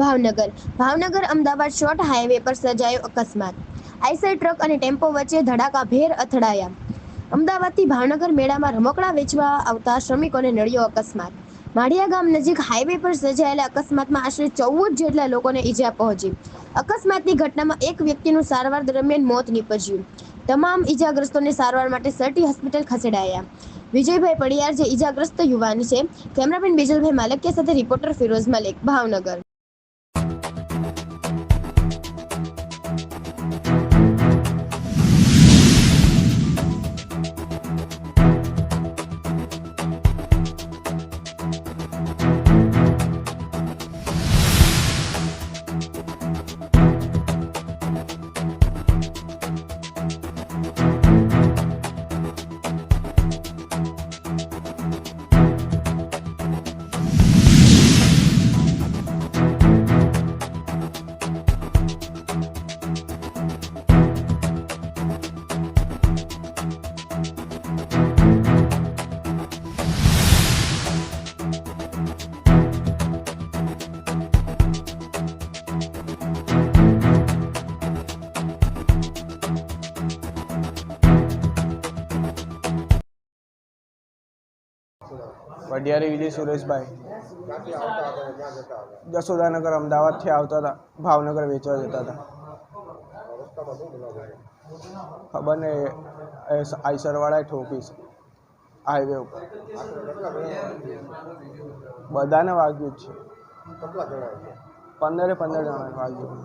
Bhavnagar Ahmedabad short highway પર સર્જાયો અકસ્માત। આઈસર ટ્રક અને ટેમ્પો વચ્ચે ધડાકાભેર અથડાયા। અમદાવાદથી ભાવનગર મેળામાં રમકડાં વેચવા આવતા શ્રમિકોને નડ્યો અકસ્માત। માળિયા ગામ નજીક હાઈવે પર સર્જાયેલા અકસ્માતમાં આશરે 14 જેટલા લોકોને ઈજા પહોંચી। અકસ્માતની ઘટનામાં એક વ્યક્તિનું સારવાર દરમિયાન મોત નીપજ્યું। તમામ ઈજાગ્રસ્તોને સારવાર માટે સટી હોસ્પિટલ ખસેડાયા। વિજયભાઈ પડિયાર જે ઈજાગ્રસ્ત યુવાન છે। કેમેરામેન બીજલભાઈ માલકિયા સાથે રિપોર્ટર ફિરોઝ મલિક, ભાવનગર। વડિયારી વિજય સુરેશભાઈ જસોદાનગર અમદાવાદથી આવતા હતા, ભાવનગર વેચવા જતા હતા। ખબર ને આઈસરવાળાએ ઠોકી છે હાઈવે ઉપર। બધાને વાગ્યું જ છે, 15 જણાને વાગ્યું।